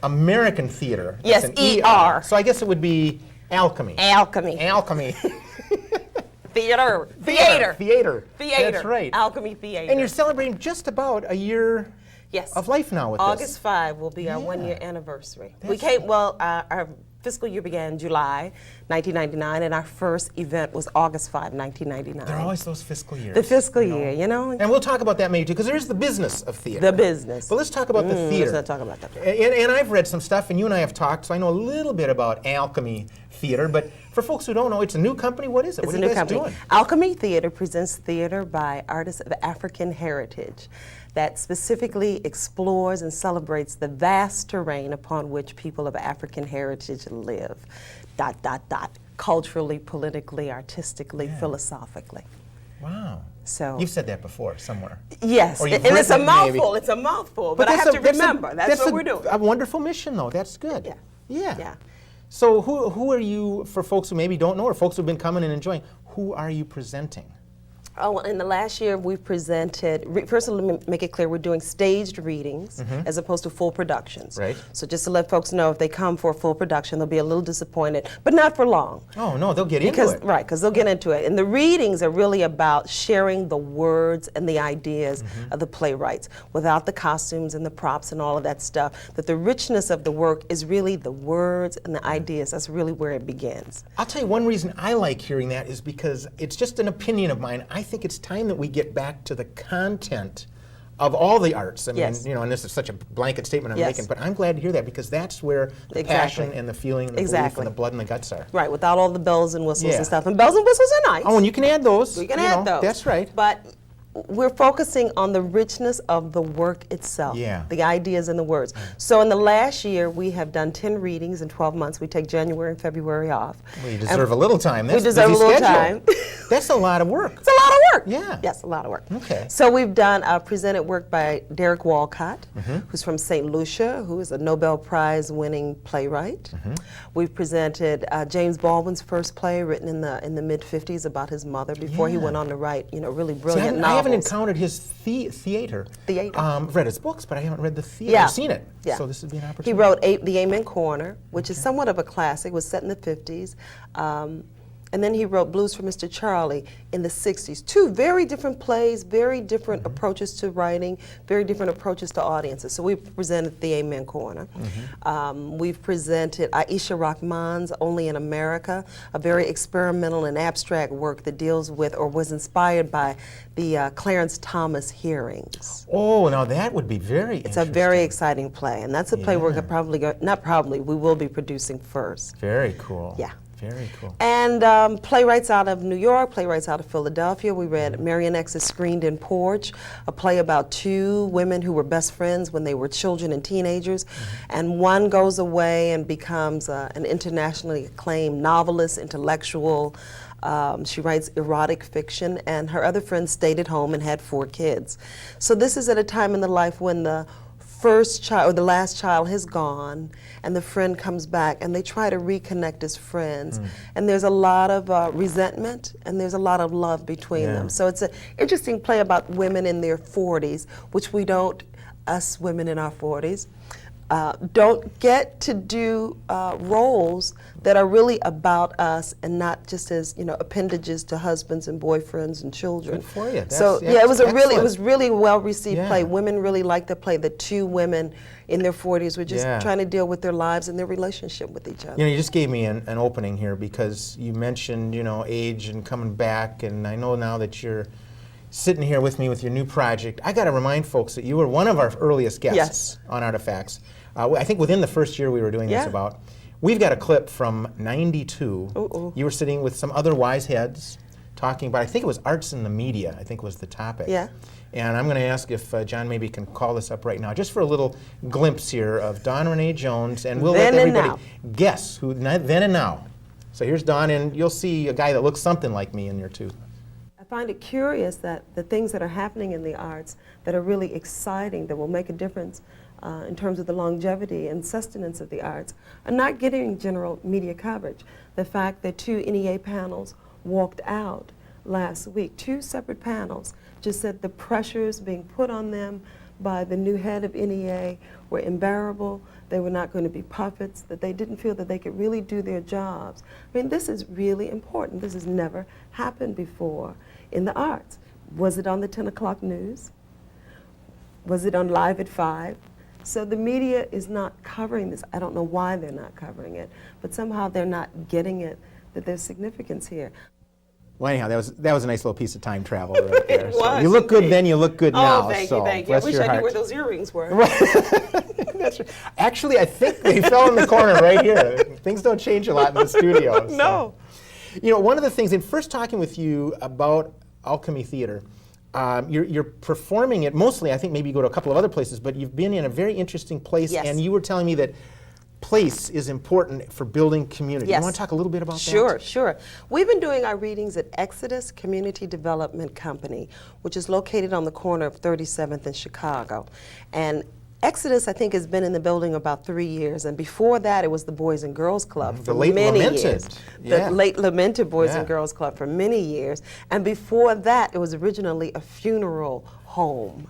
American theater. Yes, That's an ER. So I guess it would be Alchemy. Alchemy. Alchemy. Theater. Theater. Theater. That's right. Alchemy Theater. And you're celebrating just about a year yes. of life now with August this. 5 will be our Yeah. 1-year anniversary. That's- Our fiscal year began July 1999, and our first event was August 5, 1999. There are always those fiscal years. the fiscal you know. year, you know? And we'll talk about that maybe too, because there is the business of theater. The business. But let's talk about the theater. Let's not talk about that. And I've read some stuff, and you and I have talked, so I know a little bit about Alchemy Theater. But for folks who don't know, it's a new company. What is it? It's What a are new you guys company. doing? Alchemy Theater presents theater by artists of African heritage that specifically explores and celebrates the vast terrain upon which people of African heritage live. ... Culturally, politically, artistically, philosophically. Wow. So You've said that before somewhere. yes, Or and you've it's a written it, maybe. mouthful. It's a mouthful, but I have to remember. That's what we're doing. A wonderful mission, though. That's good. Yeah. Yeah. Yeah. So who are you, for folks who maybe don't know, or folks who've been coming and enjoying, who are you presenting? Oh, well, in the last year, we've presented, first let me make it clear, we're doing staged readings as opposed to full productions. Right. So just to let folks know, if they come for a full production, they'll be a little disappointed, but not for long. Oh, no, they'll get Because, into it. right, because they'll get into it. And the readings are really about sharing the words and the ideas of the playwrights without the costumes and the props and all of that stuff. That the richness of the work is really the words and the ideas. That's really where it begins. I'll tell you one reason I like hearing that is because it's just an opinion of mine. I think it's time that we get back to the content of all the arts. I mean, Yes. you know, and this is such a blanket statement I'm Yes. making, but I'm glad to hear that because that's where the passion and the feeling and the belief Exactly. and the blood and the guts are. Right, without all the bells and whistles Yeah. and stuff. And bells and whistles are nice. Oh, and you can add those. We can you add know, those. That's right. But we're focusing on the richness of the work itself, Yeah. the ideas and the words. So in the last year, we have done 10 readings in 12 months. We take January and February off. Well, you deserve a little time. That's we deserve a busy little schedule. time. That's a lot of work. It's a lot of work. Yeah. Yes, a lot of work. Okay. So we've done presented work by Derek Walcott, who's from St. Lucia, who is a Nobel Prize winning playwright. We've presented James Baldwin's first play, written in the mid-50s about his mother before he went on to write, really brilliant novels. I haven't encountered his theater. I've read his books, but I haven't read the theater. Yeah. I've seen it. Yeah. So this would be an He opportunity. wrote The Amen Corner, which is somewhat of a classic. It was set in the 50s. And then he wrote Blues for Mr. Charlie in the 60s. Two very different plays, very different approaches to writing, very different approaches to audiences. So we presented The Amen Corner. We've presented Aisha Rahman's Only in America, a very experimental and abstract work that deals with or was inspired by the Clarence Thomas hearings. Oh, now that would be very It's a very exciting play, and that's a play we're we will be producing first. Very cool. Yeah. Very cool. And playwrights out of New York, playwrights out of Philadelphia. We read Marion X's Screened in Porch, a play about two women who were best friends when they were children and teenagers. And one goes away and becomes an internationally acclaimed novelist, intellectual. She writes erotic fiction, and her other friend stayed at home and had 4 kids. So this is at a time in the life when the first child or the last child has gone, and the friend comes back, and they try to reconnect as friends. And there's a lot of resentment, and there's a lot of love between them. So it's an interesting play about women in their 40s, which we don't, us women in our 40s, don't get to do roles that are really about us and not just as appendages to husbands and boyfriends and children. Good for you. So yeah, it was really well received play. Women really liked the play. The two women in their 40s were just trying to deal with their lives and their relationship with each other. You just gave me an opening here because you mentioned age and coming back, and I know now that you're sitting here with me with your new project. I got to remind folks that you were one of our earliest guests on Artifacts. I think within the first year we were doing this about. We've got a clip from '92. You were sitting with some other wise heads talking about, I think it was arts in the media, I think was the topic. Yeah. And I'm going to ask if John maybe can call this up right now, just for a little glimpse here of Dawn Renee Jones, and we'll let everybody guess who then and now. So here's Dawn, and you'll see a guy that looks something like me in there too. I find it curious that the things that are happening in the arts that are really exciting, that will make a difference in terms of the longevity and sustenance of the arts, are not getting general media coverage. The fact that 2 NEA panels walked out last week, 2 separate panels, just said the pressures being put on them by the new head of NEA were unbearable, they were not going to be puppets, that they didn't feel that they could really do their jobs. I mean, this is really important. This has never happened before in the arts. Was it on the 10 o'clock news? Was it on Live at 5? So the media is not covering this. I don't know why they're not covering it, but somehow they're not getting it, that there's significance here. Well, anyhow, that was a nice little piece of time travel right there. It was, you look good then, you look good now. Oh, thank so you, thank you. I bless wish your I knew heart. where those earrings were. That's right. Actually, I think they fell in the corner right here. Things don't change a lot in the studio. So. No. One of the things, in first talking with you about Alchemy Theater, you're performing it mostly, I think maybe you go to a couple of other places, but you've been in a very interesting place, and you were telling me that place is important for building community. Yes. You want to talk a little bit about that? Sure. We've been doing our readings at Exodus Community Development Company, which is located on the corner of 37th and Chicago. And Exodus, I think, has been in the building about 3 years, and before that it was the Boys and Girls Club for many years. The late lamented Boys and Girls Club for many years. And before that, it was originally a funeral home.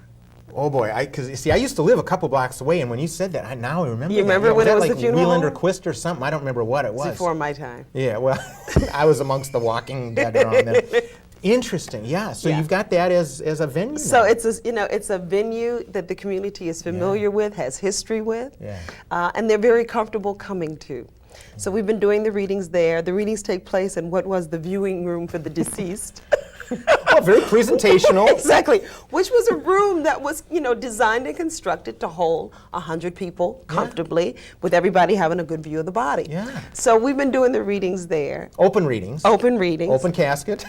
Oh boy, because I used to live a couple blocks away, and when you said that, now I remember. You remember when it was the funeral Wieland or home? Quist or something? I don't remember what it was. It's before my time. Yeah, well, I was amongst the Walking Dead around then. Interesting, yeah. So you've got that as a venue. So now. it's a venue that the community is familiar with, has history with, and they're very comfortable coming to. So we've been doing the readings there. The readings take place in what was the viewing room for the deceased. Oh, very presentational. Exactly, which was a room that was, designed and constructed to hold 100 people comfortably, with everybody having a good view of the body. Yeah. So we've been doing the readings there. Open readings. Open readings. Open casket.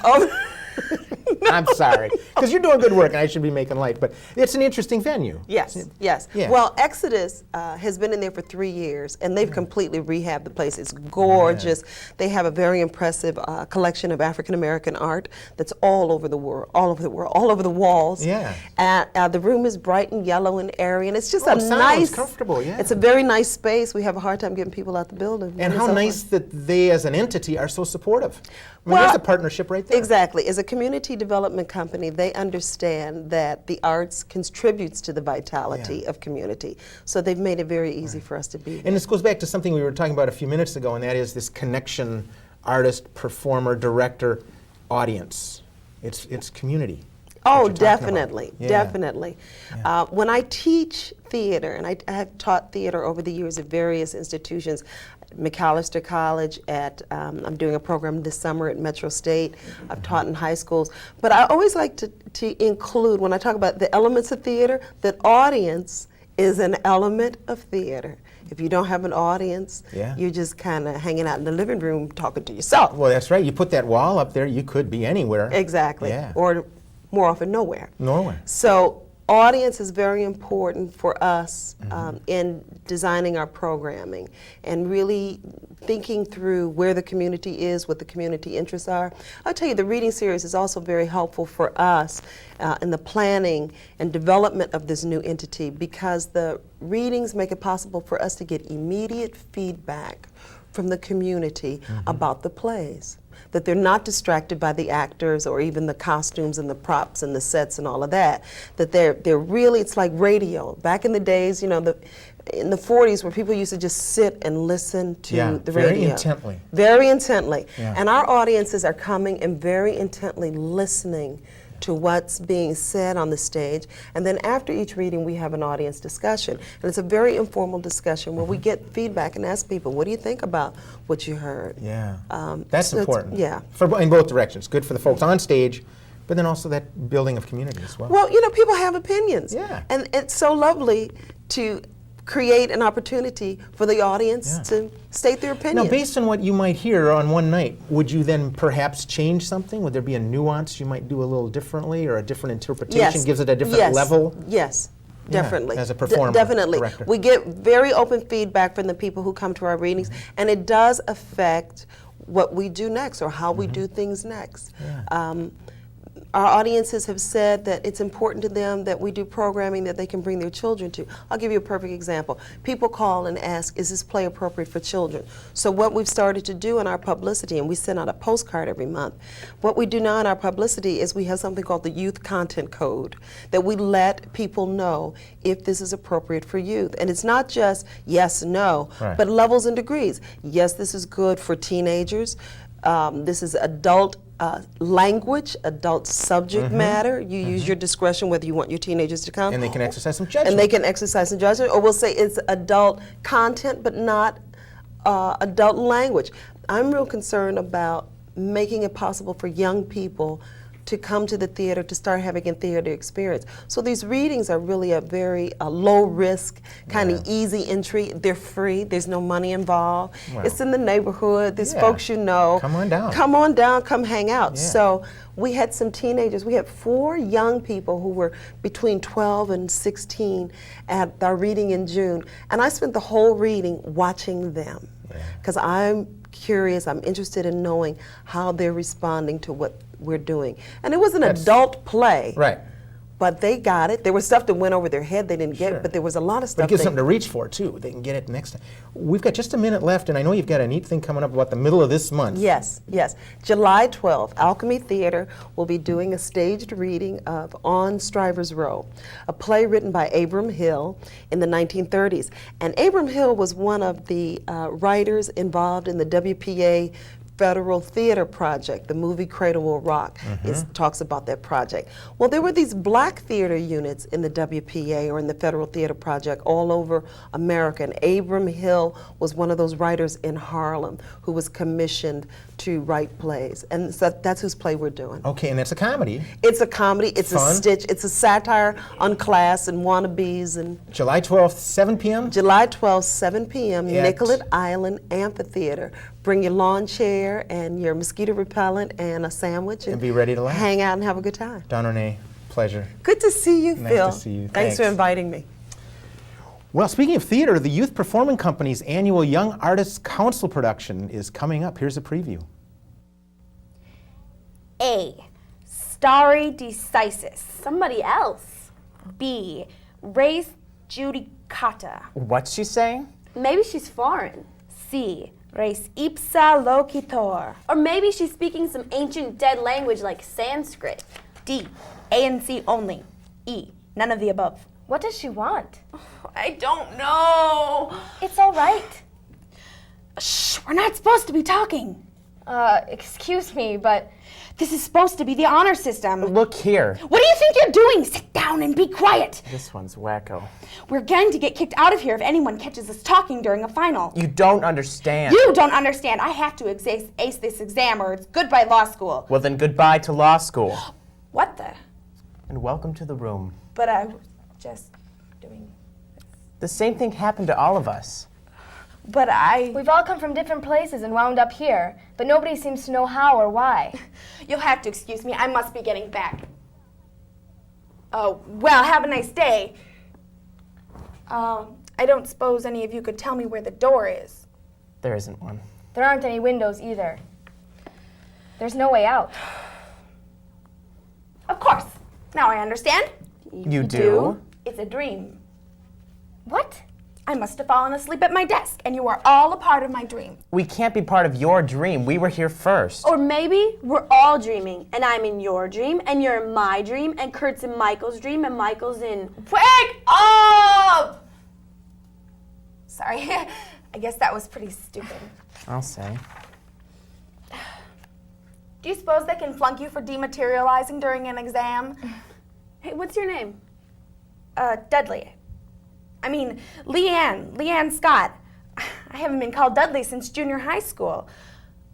I'm sorry, because you're doing good work and I should be making light, but it's an interesting venue. Yes, yes. Yeah. Well, Exodus has been in there for 3 years, and they've completely rehabbed the place. It's gorgeous. They have a very impressive collection of African American art that's all over the world, all over the walls. Yeah. The room is bright and yellow and airy, and it's just Sounds nice, comfortable, yeah. It's a very nice space. We have a hard time getting people out the building. And how nice that they, as an entity, are so supportive. I mean, Well, there's a partnership right there. Exactly. As a community development company, they understand that the arts contributes to the vitality of community. So they've made it very easy for us to be there. And this goes back to something we were talking about a few minutes ago, and that is this connection, artist, performer, director, audience. It's community. Oh, you're talking about. definitely, Yeah. definitely. When I teach theater, and I have taught theater over the years at various institutions, McAllister College, I'm doing a program this summer at Metro State. I've taught in high schools. But I always like to include, when I talk about the elements of theater, that audience is an element of theater. If you don't have an audience, you're just kind of hanging out in the living room talking to yourself. Well, that's right. You put that wall up there, you could be anywhere. Exactly. Yeah. Or more often nowhere. Nowhere. So audience is very important for us in designing our programming and really thinking through where the community is, what the community interests are. I'll tell you, the reading series is also very helpful for us in the planning and development of this new entity, because the readings make it possible for us to get immediate feedback from the community about the plays. That they're not distracted by the actors or even the costumes and the props and the sets and all of that. That they're really, it's like radio. Back in the days, you know, in the 40s, where people used to just sit and listen to the radio. Very intently. Very intently. Yeah. And our audiences are coming and very intently listening to what's being said on the stage. And then after each reading, we have an audience discussion. And it's a very informal discussion where we get feedback and ask people, what do you think about what you heard? Yeah. That's so important. Yeah. In both directions. Good for the folks on stage, but then also that building of community as well. Well, you know, people have opinions. Yeah. And it's so lovely to create an opportunity for the audience to state their opinion. Now, based on what you might hear on one night, would you then perhaps change something? Would there be a nuance you might do a little differently, or a different interpretation gives it a different level? Yes. Yeah, Definitely. as a performer, definitely. director. We get very open feedback from the people who come to our readings, and it does affect what we do next or how we do things next. Yeah. Our audiences have said that it's important to them that we do programming that they can bring their children to. I'll give you a perfect example. People call and ask, is this play appropriate for children? So what we've started to do in our publicity, and we send out a postcard every month, what we do now in our publicity is we have something called the Youth Content Code, that we let people know if this is appropriate for youth. And it's not just yes, no, but levels and degrees. Yes, this is good for teenagers. This is adult language, adult subject matter. You use your discretion whether you want your teenagers to come. And they can exercise some judgment. And they can exercise some judgment. Or we'll say it's adult content, but not adult language. I'm real concerned about making it possible for young people to come to the theater, to start having a theater experience. So these readings are really a very low risk, kind of easy entry. They're free, there's no money involved. Well, it's in the neighborhood, there's folks you know. Come on down. Come on down, come hang out. Yeah. So we had some teenagers, we had 4 young people who were between 12 and 16 at our reading in June. And I spent the whole reading watching them. Because I'm curious, I'm interested in knowing how they're responding to what we're doing. And it was an adult play. Right. But they got it. There was stuff that went over their head they didn't get it, but there was a lot of stuff. But it gives something to reach for, too. They can get it next time. We've got just a minute left, and I know you've got a neat thing coming up about the middle of this month. Yes, yes. July 12th, Alchemy Theater will be doing a staged reading of On Strivers Row, a play written by Abram Hill in the 1930s. And Abram Hill was one of the writers involved in the WPA Federal Theater Project. The movie Cradle Will Rock talks about that project. Well, there were these black theater units in the WPA or in the Federal Theater Project all over America, and Abram Hill was one of those writers in Harlem who was commissioned to write plays, and so that's whose play we're doing. Okay, and it's a comedy. It's a comedy, it's Fun. a stitch, it's a satire on class and wannabes. And July 12th, 7 p.m.? July 12th, 7 p.m., At- Nicollet Island Amphitheater. Bring your lawn chairs. chair and your mosquito repellent and a sandwich And be ready to laugh. hang out and have a good time. Don Renee, pleasure. Good to see you, Nice Phil. to see you. Thanks for Thanks. inviting me. Well, speaking of theater, the Youth Performing Company's annual Young Artists Council production is coming up. Here's a preview. A. Stare decisis. Somebody else. B. Res judicata. What's she saying? Maybe she's foreign. C. Res ipsa loquitur. Or maybe she's speaking some ancient dead language like Sanskrit. D. A and C only. E. None of the above. What does she want? I don't know. It's all right. Shh, we're not supposed to be talking. Excuse me, but This is supposed to be the honor system. Look here. What do you think you're doing? Sit down and be quiet. This one's wacko. We're going to get kicked out of here if anyone catches us talking during a final. You don't understand. You don't understand. I have to ace this exam or it's goodbye law school. Well, then goodbye to law school. What the? And welcome to the room. But I was just doing... The same thing happened to all of us. But we've all come from different places and wound up here, but nobody seems to know how or why. You'll have to excuse me. I must be getting back. Oh, well, have a nice day. I don't suppose any of you could tell me where the door is. There isn't one. There aren't any windows either. There's no way out. Of course. Now I understand. You do? It's a dream. What? I must have fallen asleep at my desk, and you are all a part of my dream. We can't be part of your dream. We were here first. Or maybe we're all dreaming, and I'm in your dream, and you're in my dream, and Kurt's in Michael's dream, and Michael's in... Wake up! Sorry, I guess that was pretty stupid. I'll say. Do you suppose they can flunk you for dematerializing during an exam? Hey, what's your name? Dudley. I mean, Leanne Scott. I haven't been called Dudley since junior high school.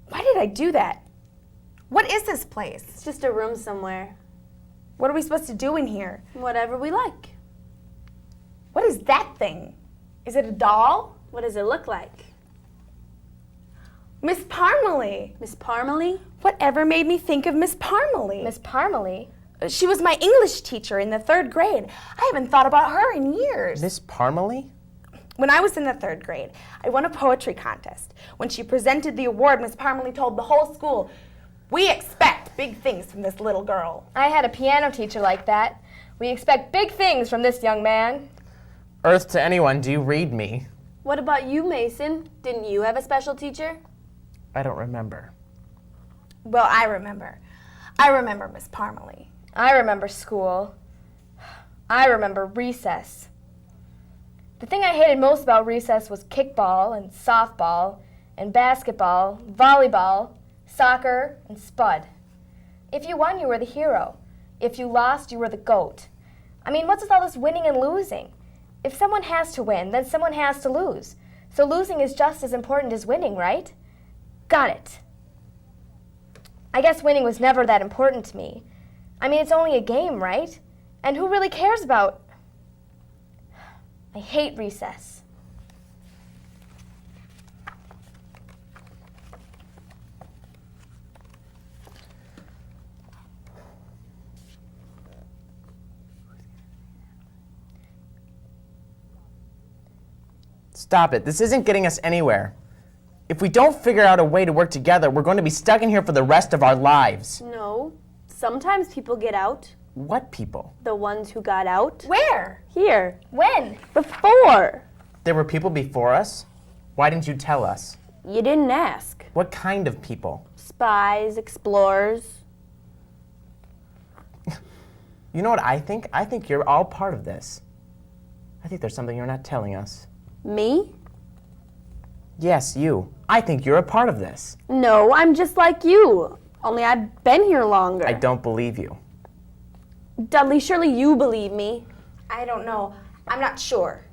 Why did I do that? What is this place? It's just a room somewhere. What are we supposed to do in here? Whatever we like. What is that thing? Is it a doll? What does it look like? Miss Parmalee. Miss Parmalee? Whatever made me think of Miss Parmalee? Miss Parmalee? She was my English teacher in the 3rd grade. I haven't thought about her in years. Miss Parmalee? When I was in the 3rd grade, I won a poetry contest. When she presented the award, Miss Parmalee told the whole school, "We expect big things from this little girl." I had a piano teacher like that. We expect big things from this young man. Earth to anyone, do you read me? What about you, Mason? Didn't you have a special teacher? I don't remember. Well, I remember. I remember Miss Parmalee. I remember school. I remember recess. The thing I hated most about recess was kickball and softball and basketball, volleyball, soccer, and spud. If you won, you were the hero. If you lost, you were the GOAT. I mean, what's with all this winning and losing? If someone has to win, then someone has to lose. So losing is just as important as winning, right? Got it. I guess winning was never that important to me. I mean, it's only a game, right? And who really cares about... I hate recess. Stop it. This isn't getting us anywhere. If we don't figure out a way to work together, we're going to be stuck in here for the rest of our lives. No. Sometimes people get out. What people? The ones who got out. Where? Here. When? Before. There were people before us? Why didn't you tell us? You didn't ask. What kind of people? Spies, explorers. You know what I think? I think you're all part of this. I think there's something you're not telling us. Me? Yes, you. I think you're a part of this. No, I'm just like you. Only I've been here longer. I don't believe you. Dudley, surely you believe me. I don't know. I'm not sure.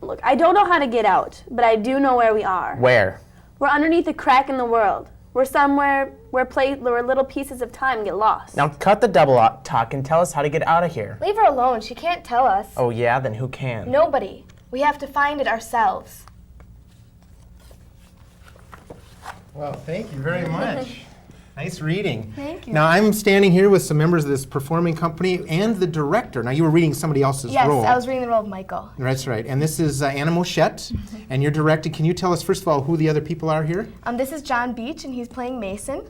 Look, I don't know how to get out, but I do know where we are. Where? We're underneath a crack in the world. We're somewhere where little pieces of time get lost. Now cut the double talk and tell us how to get out of here. Leave her alone. She can't tell us. Oh yeah? Then who can? Nobody. We have to find it ourselves. Well, thank you very much. Nice reading. Thank you. Now, I'm standing here with some members of this performing company and the director. Now, you were reading somebody else's role. Yes, I was reading the role of Michael. That's right. And this is Anna Moschette, and you're directing. Can you tell us, first of all, who the other people are here? This is John Beach, and he's playing Mason.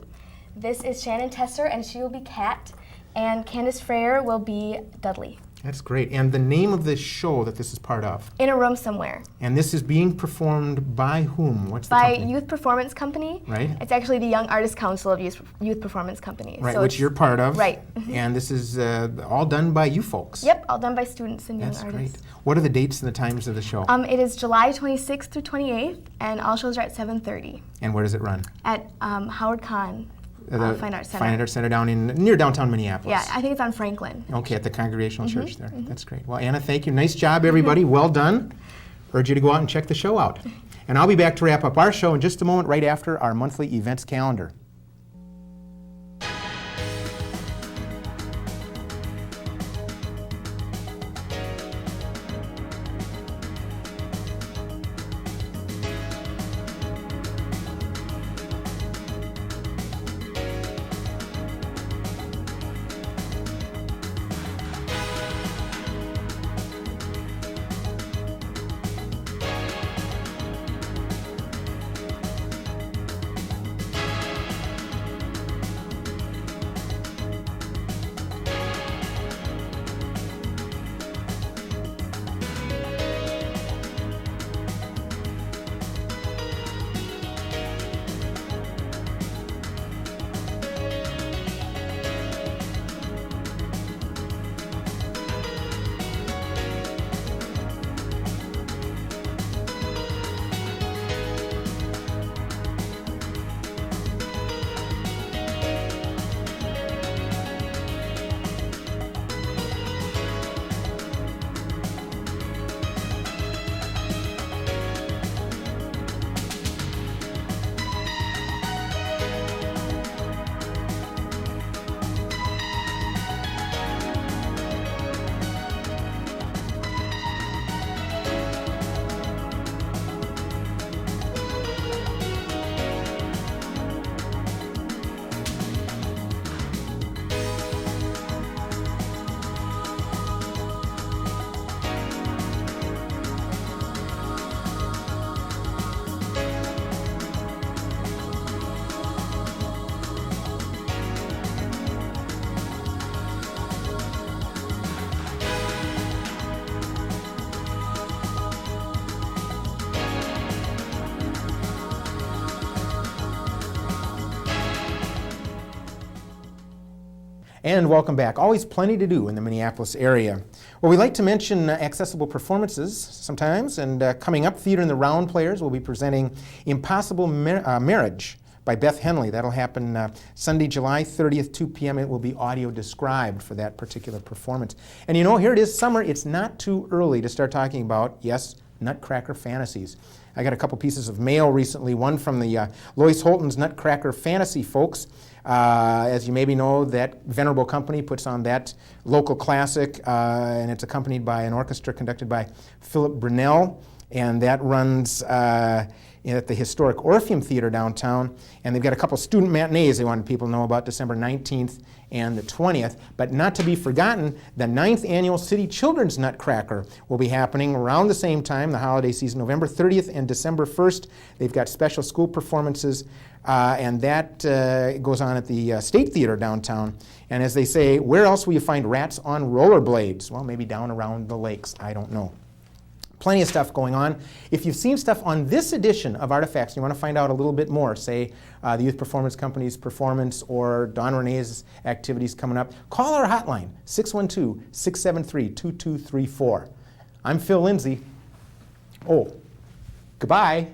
This is Shannon Tesser, and she will be Kat. And Candace Freyer will be Dudley. That's great. And the name of this show that this is part of? In a Room Somewhere. And this is being performed by whom? What's the By company? Youth Performance Company. Right. It's actually the Young Artist Council of Youth Performance Company. Right, so which you're part of. Right. And this is all done by you folks. Yep, all done by students and young That's artists. great. What are the dates and the times of the show? It is July 26th through 28th, and all shows are at 7:30 And where does it run? at Howard Kahn The Fine Arts Center. Fine Arts Center down near downtown Minneapolis. Yeah, I think it's on Franklin. Okay, at the Congregational Church there. That's great. Well, Anna, thank you. Nice job, everybody. Well done. Urge you to go out and check the show out. And I'll be back to wrap up our show in just a moment, right after our monthly events calendar. And welcome back. Always plenty to do in the Minneapolis area. Well, we like to mention accessible performances sometimes, and coming up, Theater in the Round Players will be presenting Impossible Marriage by Beth Henley. That'll happen Sunday, July 30th, 2 p.m. It will be audio described for that particular performance. And you know, here it is, summer. It's not too early to start talking about, yes, Nutcracker fantasies. I got a couple pieces of mail recently, one from the Lois Holton's Nutcracker Fantasy folks. As you maybe know, that venerable company puts on that local classic, and it's accompanied by an orchestra conducted by Philip Brunel, and that runs at the historic Orpheum Theater downtown. And they've got a couple student matinees they wanted people to know about, December 19th and the 20th. But not to be forgotten, the 9th annual City Children's Nutcracker will be happening around the same time, the holiday season, November 30th and December 1st. They've got special school performances, and that goes on at the State Theater downtown. And as they say, where else will you find rats on rollerblades? Well, maybe down around the lakes, I don't know. Plenty of stuff going on. If you've seen stuff on this edition of Artifacts and you want to find out a little bit more, say the Youth Performance Company's performance or Dawn Renee's activities coming up, call our hotline, 612-673-2234. I'm Phill Lindsay. Oh, goodbye.